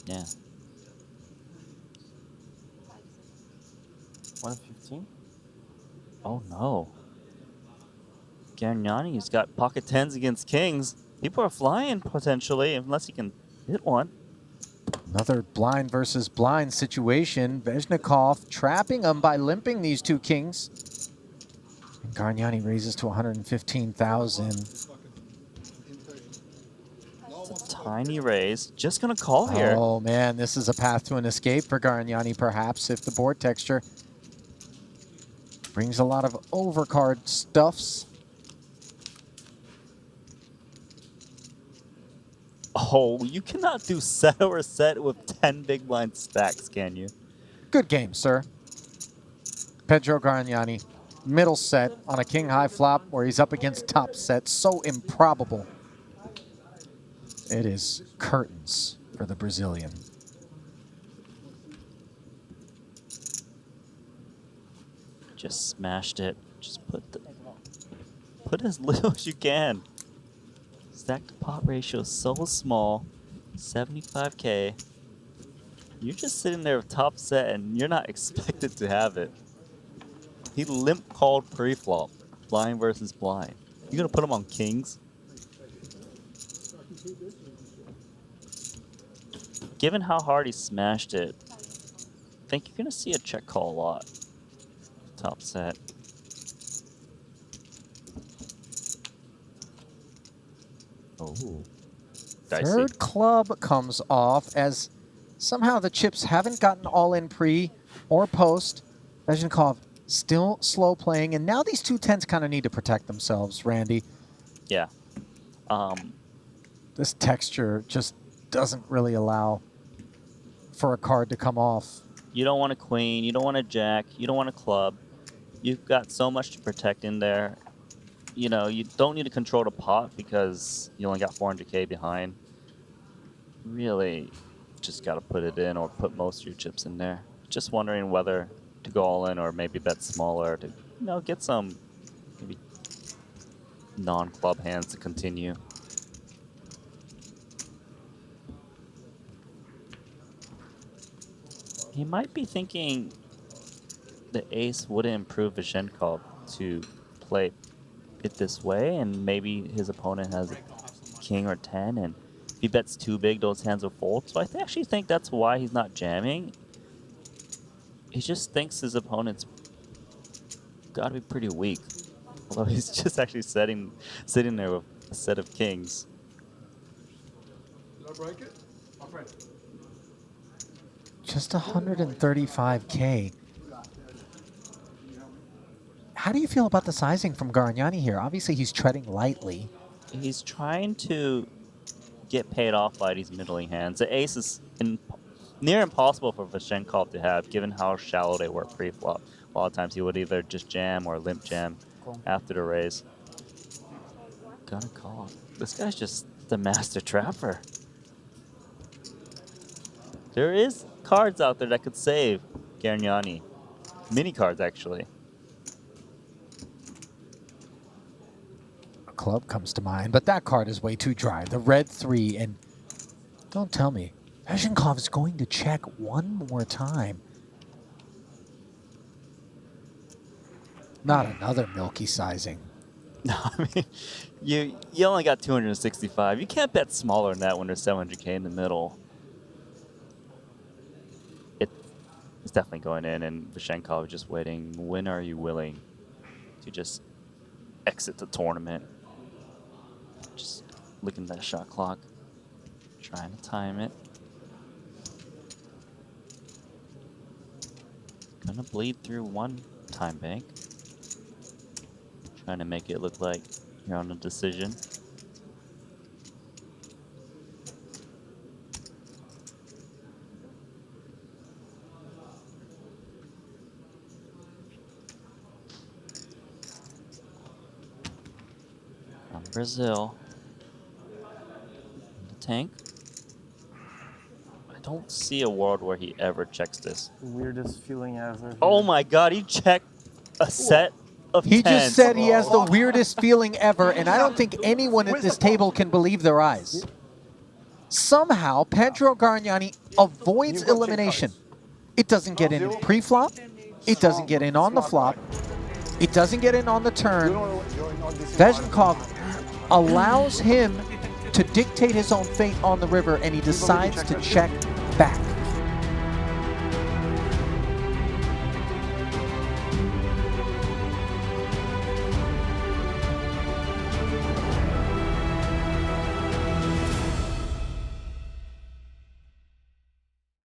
Yeah. 115? Oh no. Garagnani's got pocket tens against kings. People are flying potentially, unless he can hit one. Another blind versus blind situation. Vezhenkov trapping him by limping these two kings. And Garagnani raises to 115,000. It's a tiny raise. Just gonna call here. Oh man, this is a path to an escape for Garagnani perhaps if the board texture brings a lot of overcard stuffs. Oh, you cannot do set over set with 10 big blind stacks, can you? Good game, sir. Pedro Garagnani, middle set on a king high flop where he's up against top set. So improbable. It is curtains for the Brazilian. Just smashed it. Just put as little as you can. Stack to pot ratio is so small. 75k. You're just sitting there with top set and you're not expected to have it. He limp called pre-flop. Blind versus blind. You gonna put him on kings? Given how hard he smashed it, I think you're gonna see a check call a lot. Top set. Oh. Dicey. Third club comes off as somehow the chips haven't gotten all in pre or post. Vezhenkov still slow playing, and now these two tens kind of need to protect themselves, Randy. Yeah. This texture just doesn't really allow for a card to come off. You don't want a queen, you don't want a jack, you don't want a club. You've got so much to protect in there. You know, you don't need to control the pot because you only got 400k behind. Really, just got to put it in or put most of your chips in there. Just wondering whether to go all in or maybe bet smaller to, get some maybe non-club hands to continue. He might be thinking the ace wouldn't improve Vezhenkov to play it this way, and maybe his opponent has a king or 10, and if he bets too big, those hands will fold. So I actually think that's why he's not jamming. He just thinks his opponent's got to be pretty weak, although he's just actually sitting there with a set of kings. Did I break it? I'll break it. Just 135k. How do you feel about the sizing from Garagnani here? Obviously, he's treading lightly. He's trying to get paid off by these middling hands. The ace is near impossible for Vezhenkov to have, given how shallow they were pre-flop. A lot of times he would either just jam or limp jam after the raise. Gotta call. This guy's just the master trapper. There is cards out there that could save Garagnani. Mini cards, actually. A club comes to mind, but that card is way too dry. The red 3, and don't tell me, Vezhenkov is going to check one more time. Not another milky sizing. No, I mean, you only got 265. You can't bet smaller than that when there's 700k in the middle. It's definitely going in, and Vezhenkov is just waiting. When are you willing to just exit the tournament? Just looking at that shot clock, trying to time it. Gonna bleed through one time bank. Trying to make it look like you're on a decision. From Brazil. The tank. I don't see a world where he ever checks this. Weirdest feeling ever. Oh my god, he checked a set of He tens. just said he has the weirdest feeling ever, and I don't think anyone at this table can believe their eyes. Somehow, Pedro Garagnani avoids elimination. It doesn't get in pre-flop. It doesn't get in on the flop. It doesn't get in on the turn. Vezhenkov allows him to dictate his own fate on the river, and he decides to check back.